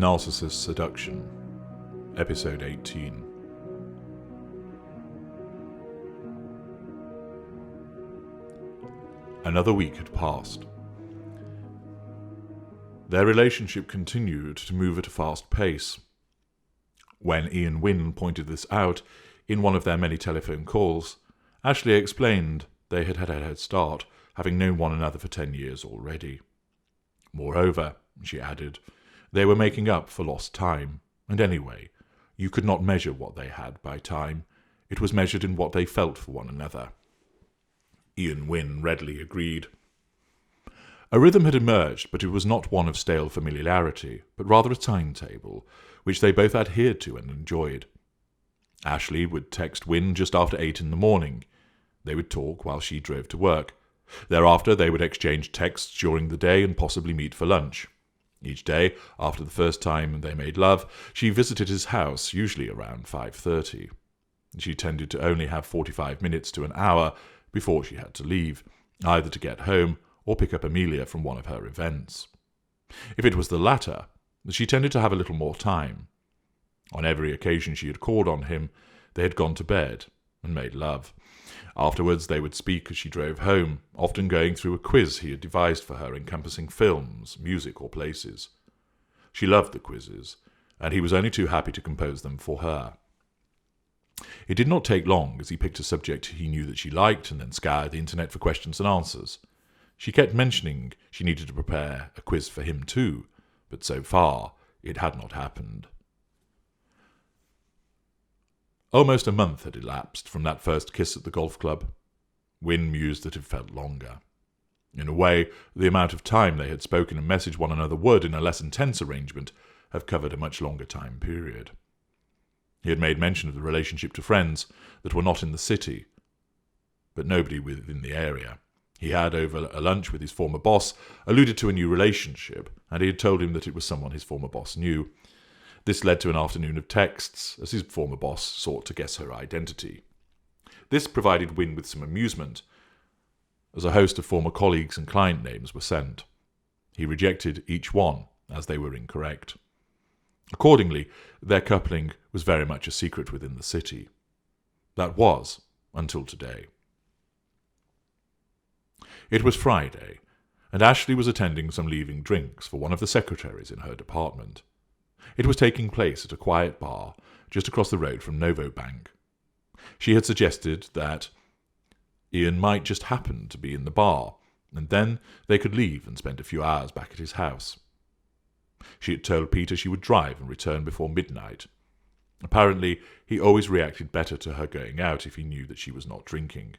Narcissist Seduction, Episode 18. Another week had passed. Their relationship continued to move at a fast pace. When Wynne pointed this out in one of their many telephone calls, Ashleigh explained they had had a head start, having known one another for 10 years already. Moreover, she added, they were making up for lost time, and anyway, you could not measure what they had by time. It was measured in what they felt for one another. Wynne readily agreed. A rhythm had emerged, but it was not one of stale familiarity, but rather a timetable, which they both adhered to and enjoyed. Ashleigh would text Wynne just after 8 in the morning. They would talk while she drove to work. Thereafter they would exchange texts during the day and possibly meet for lunch. Each day, after the first time they made love, she visited his house, usually around 5:30. She tended to only have 45 minutes to an hour before she had to leave, either to get home or pick up Amelia from one of her events. If it was the latter, she tended to have a little more time. On every occasion she had called on him, they had gone to bed and made love. Afterwards they would speak as she drove home, often going through a quiz he had devised for her encompassing films, music, or places. She loved the quizzes, and he was only too happy to compose them for her. It did not take long as he picked a subject he knew that she liked and then scoured the internet for questions and answers. She kept mentioning she needed to prepare a quiz for him too, but so far it had not happened. Almost a month had elapsed from that first kiss at the golf club. Wynne mused that it felt longer. In a way, the amount of time they had spoken and messaged one another would, in a less intense arrangement, have covered a much longer time period. He had made mention of the relationship to friends that were not in the city, but nobody within the area. He had, over a lunch with his former boss, alluded to a new relationship, and he had told him that it was someone his former boss knew. This led to an afternoon of texts, as his former boss sought to guess her identity. This provided Wynne with some amusement, as a host of former colleagues and client names were sent. He rejected each one, as they were incorrect. Accordingly, their coupling was very much a secret within the city. That was, until today. It was Friday, and Ashleigh was attending some leaving drinks for one of the secretaries in her department. It was taking place at a quiet bar just across the road from Novo Bank. She had suggested that Ian might just happen to be in the bar, and then they could leave and spend a few hours back at his house. She had told Peter she would drive and return before midnight. Apparently, he always reacted better to her going out if he knew that she was not drinking.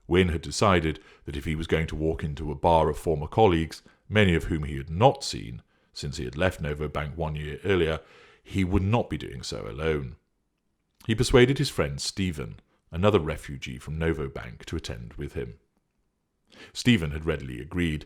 Wynne had decided that if he was going to walk into a bar of former colleagues, many of whom he had not seen, since he had left Novo Bank 1 year earlier, he would not be doing so alone. He persuaded his friend Stephen, another refugee from Novo Bank, to attend with him. Stephen had readily agreed.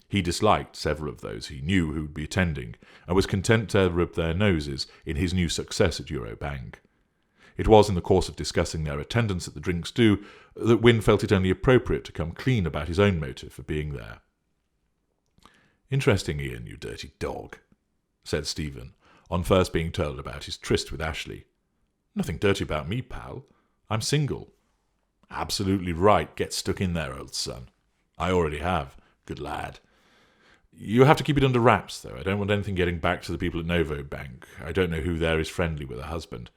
He disliked several of those he knew who would be attending, and was content to rub their noses in his new success at Eurobank. It was in the course of discussing their attendance at the drinks do that Wynne felt it only appropriate to come clean about his own motive for being there. "Interesting, Ian, you dirty dog," said Stephen, on first being told about his tryst with Ashleigh. "Nothing dirty about me, pal. I'm single." "Absolutely right. Get stuck in there, old son." "I already have. Good lad." "You have to keep it under wraps, though. I don't want anything getting back to the people at Novo Bank. I don't know who there is friendly with a husband."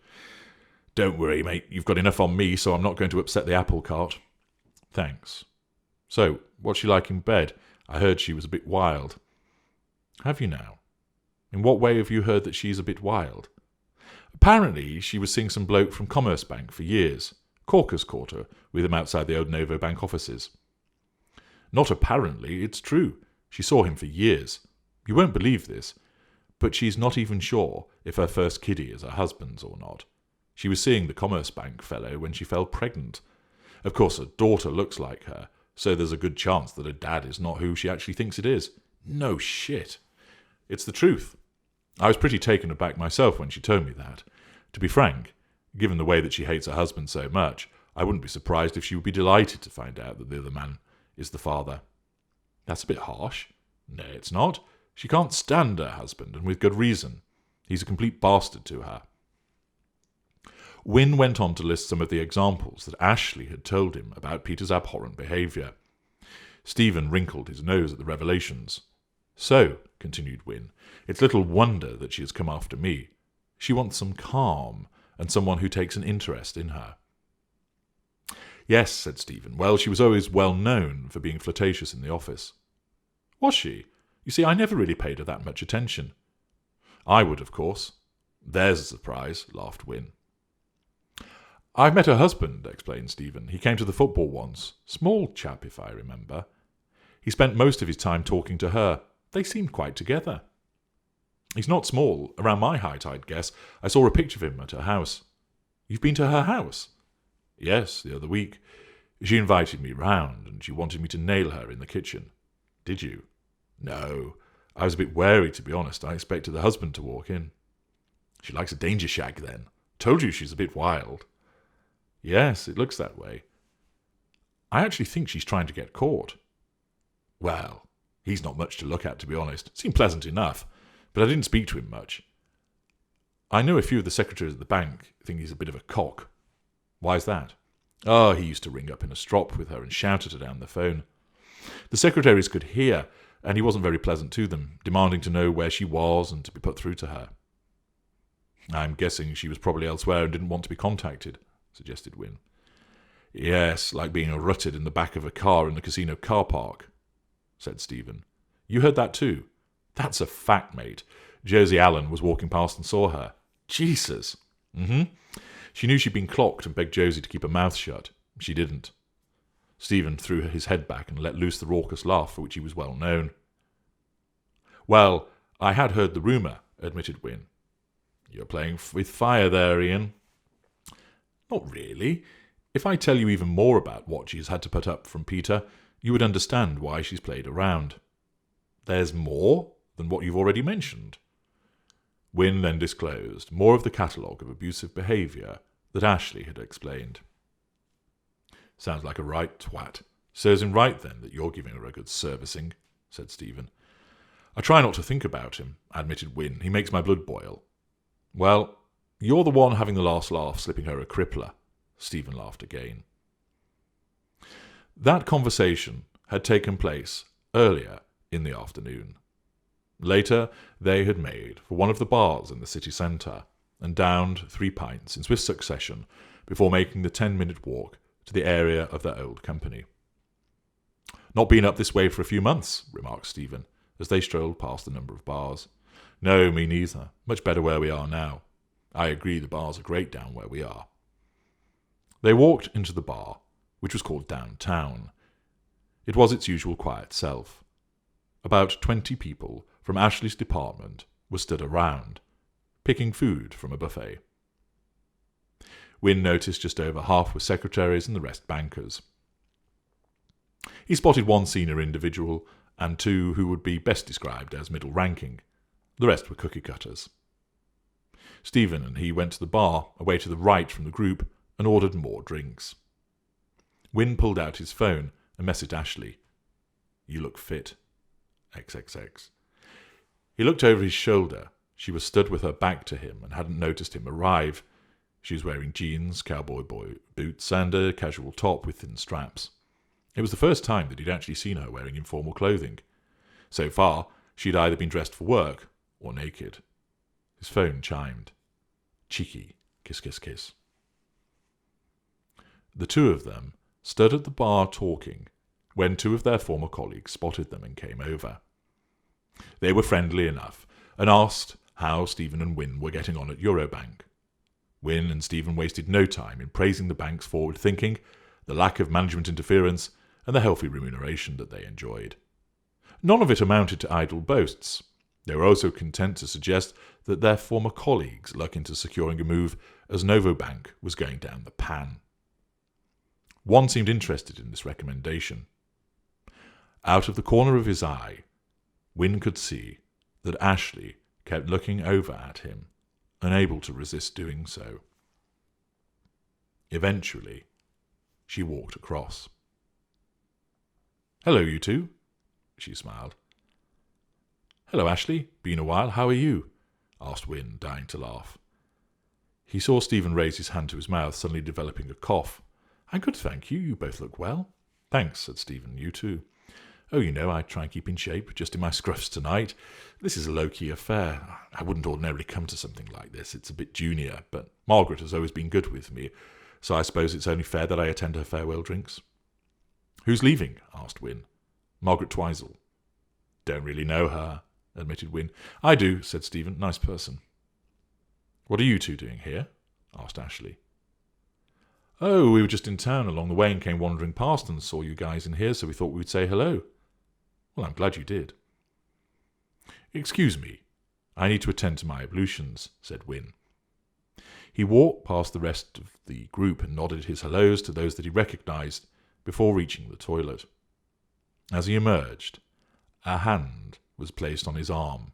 "Don't worry, mate. You've got enough on me, so I'm not going to upset the apple cart." "Thanks. So, what's she like in bed? I heard she was a bit wild." "Have you now? In what way have you heard that she's a bit wild?" "Apparently she was seeing some bloke from Commerce Bank for years. Corkers caught her with him outside the old Novo Bank offices." "Not apparently, it's true. She saw him for years. You won't believe this, but she's not even sure if her first kiddie is her husband's or not. She was seeing the Commerce Bank fellow when she fell pregnant. Of course, her daughter looks like her, so there's a good chance that her dad is not who she actually thinks it is. No shit. It's the truth. I was pretty taken aback myself when she told me that. To be frank, given the way that she hates her husband so much, I wouldn't be surprised if she would be delighted to find out that the other man is the father." "That's a bit harsh." "No, it's not. She can't stand her husband, and with good reason. He's a complete bastard to her. Wynne went on to list some of the examples that Ashleigh had told him about Peter's abhorrent behaviour. Stephen wrinkled his nose at the revelations. So, continued Wynne, it's little wonder that she has come after me. She wants some calm, and someone who takes an interest in her. Yes, said Stephen. Well, she was always well known for being flirtatious in the office. Was she? You see, I never really paid her that much attention. I would, of course. There's a surprise, laughed Wynne. I've met her husband, explained Stephen. He came to the football once. Small chap, if I remember. He spent most of his time talking to her. They seemed quite together. He's not small. Around my height, I'd guess. I saw a picture of him at her house. You've been to her house? Yes, the other week. She invited me round, and she wanted me to nail her in the kitchen. Did you? No. I was a bit wary, to be honest. I expected the husband to walk in. She likes a danger shag, then. Told you she's a bit wild. Yes, it looks that way. I actually think she's trying to get caught. Well, he's not much to look at, to be honest. Seemed pleasant enough, but I didn't speak to him much. I know a few of the secretaries at the bank think he's a bit of a cock. Why's that? Oh, he used to ring up in a strop with her and shout at her down the phone. The secretaries could hear, and he wasn't very pleasant to them, demanding to know where she was and to be put through to her. I'm guessing she was probably elsewhere and didn't want to be contacted, suggested Wynne. Yes, like being rutted in the back of a car in the casino car park, said Stephen. You heard that too? That's a fact, mate. Josie Allen was walking past and saw her. Jesus. She knew she'd been clocked and begged Josie to keep her mouth shut. She didn't. Stephen threw his head back and let loose the raucous laugh for which he was well known. Well, I had heard the rumour, admitted Wynne. You're playing with fire there, Ian. Not really. If I tell you even more about what she's had to put up from Peter, you would understand why she's played around. There's more than what you've already mentioned. Wynne then disclosed more of the catalogue of abusive behaviour that Ashleigh had explained. Sounds like a right twat. Serves him right, then, that you're giving her a good servicing, said Stephen. I try not to think about him, admitted Wynne. He makes my blood boil. Well, you're the one having the last laugh, slipping her a crippler. Stephen laughed again. That conversation had taken place earlier in the afternoon. Later, they had made for one of the bars in the city centre and downed 3 pints in swift succession before making the 10-minute walk to the area of their old company. Not been up this way for a few months, remarked Stephen, as they strolled past a number of bars. No, me neither. Much better where we are now. I agree the bars are great down where we are. They walked into the bar, which was called Downtown. It was its usual quiet self. About 20 people from Ashleigh's department were stood around, picking food from a buffet. Wynne noticed just over half were secretaries and the rest bankers. He spotted one senior individual and 2 who would be best described as middle-ranking. The rest were cookie-cutters. Stephen and he went to the bar, away to the right from the group, and ordered more drinks. Wynne pulled out his phone and messaged Ashleigh. You look fit. XXX. He looked over his shoulder. She was stood with her back to him and hadn't noticed him arrive. She was wearing jeans, cowboy boots, and a casual top with thin straps. It was the first time that he'd actually seen her wearing informal clothing. So far, she'd either been dressed for work or naked. His phone chimed. Cheeky. Kiss, kiss, kiss. The 2 of them stood at the bar talking when 2 of their former colleagues spotted them and came over. They were friendly enough and asked how Stephen and Wynne were getting on at Eurobank. Wynne and Stephen wasted no time in praising the bank's forward thinking, the lack of management interference, and the healthy remuneration that they enjoyed. None of it amounted to idle boasts. They were also content to suggest that their former colleagues look into securing a move as Novobank was going down the pan. One seemed interested in this recommendation. Out of the corner of his eye, Wynne could see that Ashleigh kept looking over at him, unable to resist doing so. Eventually, she walked across. "Hello, you two," she smiled. "Hello, Ashleigh. Been a while. How are you?" asked Wynne, dying to laugh. He saw Stephen raise his hand to his mouth, suddenly developing a cough. "I'm good, thank you. You both look well." "Thanks," said Stephen. "You too." "Oh, you know, I try and keep in shape, just in my scruffs tonight. This is a low-key affair. I wouldn't ordinarily come to something like this. It's a bit junior, but Margaret has always been good with me, so I suppose it's only fair that I attend her farewell drinks." "Who's leaving?" asked Wynne. "Margaret Twizel." "Don't really know her," admitted Wynne. "I do," said Stephen. "Nice person." "What are you two doing here?" asked Ashleigh. "Oh, we were just in town along the way and came wandering past and saw you guys in here, so we thought we'd say hello." "Well, I'm glad you did." "Excuse me. I need to attend to my ablutions," said Wynne. He walked past the rest of the group and nodded his hellos to those that he recognised before reaching the toilet. As he emerged, a hand was placed on his arm.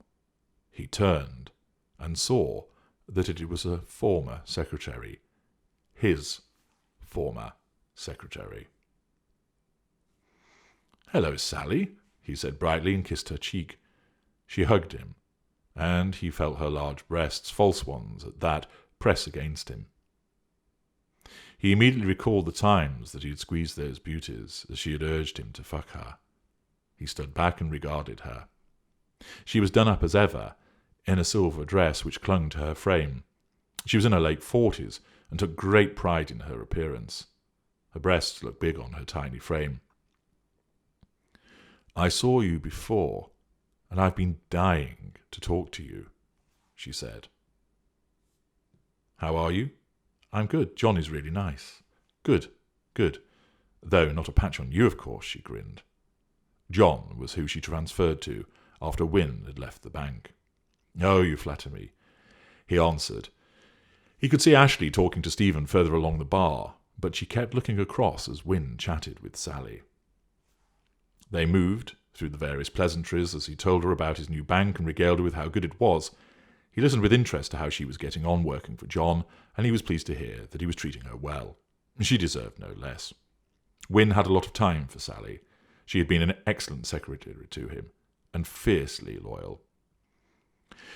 He turned and saw that it was a former secretary. His former secretary. "Hello, Sally," he said brightly and kissed her cheek. She hugged him, and he felt her large breasts, false ones at that, press against him. He immediately recalled the times that he had squeezed those beauties as she had urged him to fuck her. He stood back and regarded her. She was done up as ever, in a silver dress which clung to her frame. She was in her late 40s and took great pride in her appearance. Her breasts looked big on her tiny frame. "I saw you before, and I've been dying to talk to you," she said. "How are you?" "I'm good. John is really nice." "Good, good. Though not a patch on you, of course," she grinned. John was who she transferred to after Wynne had left the bank. "Oh, you flatter me," he answered. He could see Ashleigh talking to Stephen further along the bar, but she kept looking across as Wynne chatted with Sally. They moved through the various pleasantries as he told her about his new bank and regaled her with how good it was. He listened with interest to how she was getting on working for John, and he was pleased to hear that he was treating her well. She deserved no less. Wynne had a lot of time for Sally. She had been an excellent secretary to him, and fiercely loyal.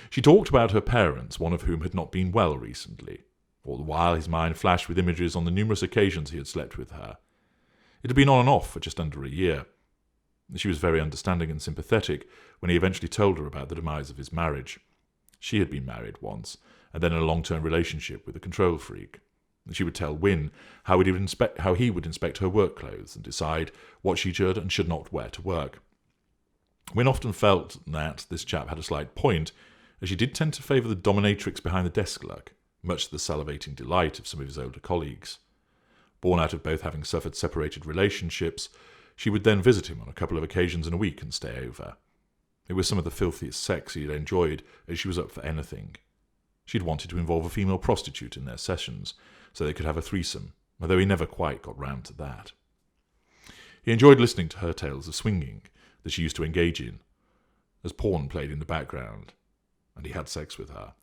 She talked about her parents, one of whom had not been well recently. All the while his mind flashed with images on the numerous occasions he had slept with her. It had been on and off for just under a year. She was very understanding and sympathetic when he eventually told her about the demise of his marriage. She had been married once, and then in a long-term relationship with a control freak. She would tell Wynne how he would inspect her work clothes and decide what she should and should not wear to work. Wynne often felt that this chap had a slight point, as she did tend to favour the dominatrix behind the desk look, much to the salivating delight of some of his older colleagues. Born out of both having suffered separated relationships, she would then visit him on a couple of occasions in a week and stay over. It was some of the filthiest sex he had enjoyed, as she was up for anything. She'd wanted to involve a female prostitute in their sessions, so they could have a threesome, although he never quite got round to that. He enjoyed listening to her tales of swinging that she used to engage in, as porn played in the background, and he had sex with her.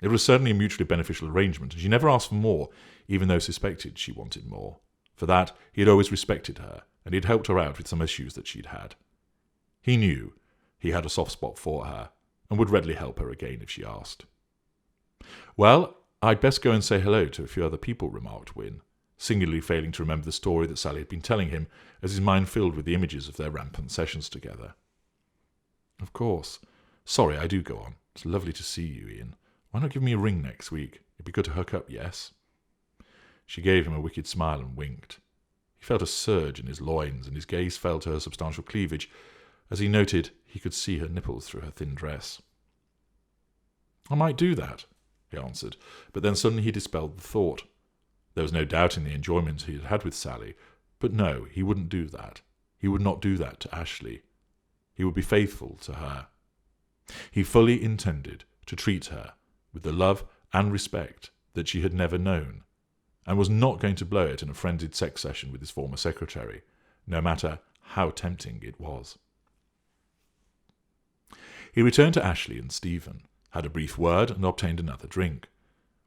It was certainly a mutually beneficial arrangement, and she never asked for more, even though suspected she wanted more. For that, he had always respected her, and he had helped her out with some issues that she'd had. He knew he had a soft spot for her, and would readily help her again if she asked. "Well, I'd best go and say hello to a few other people," remarked Wynne, singularly failing to remember the story that Sally had been telling him, as his mind filled with the images of their rampant sessions together. "Of course. Sorry, I do go on. It's lovely to see you, Ian. Why not give me a ring next week? It'd be good to hook up, yes?" She gave him a wicked smile and winked. He felt a surge in his loins, and his gaze fell to her substantial cleavage, as he noted he could see her nipples through her thin dress. "I might do that," he answered, but then suddenly he dispelled the thought. There was no doubt in the enjoyment he had had with Sally, but no, he wouldn't do that. He would not do that to Ashleigh. He would be faithful to her. He fully intended to treat her with the love and respect that she had never known, and was not going to blow it in a frenzied sex session with his former secretary, no matter how tempting it was. He returned to Ashleigh and Stephen, had a brief word, and obtained another drink.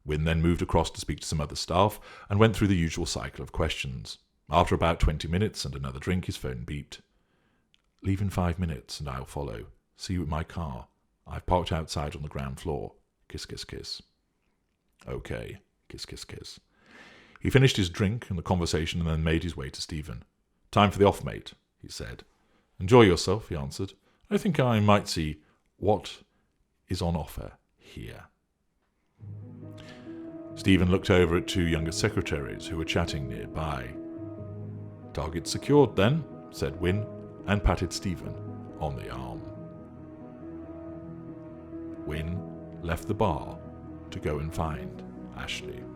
Wynne then moved across to speak to some other staff, and went through the usual cycle of questions. After about 20 minutes and another drink, his phone beeped. "Leave in 5 minutes, and I'll follow," See you at my car. I've parked outside on the ground floor. Kiss, kiss, kiss. Okay. Kiss, kiss, kiss. He finished his drink and the conversation and then made his way to Stephen. Time for the off, mate, he said. Enjoy yourself, he answered. I think I might see what is on offer here. Stephen looked over at two younger secretaries who were chatting nearby. Target secured, then, said Wynne, and patted Stephen on the arm. Wynne left the bar to go and find Ashleigh.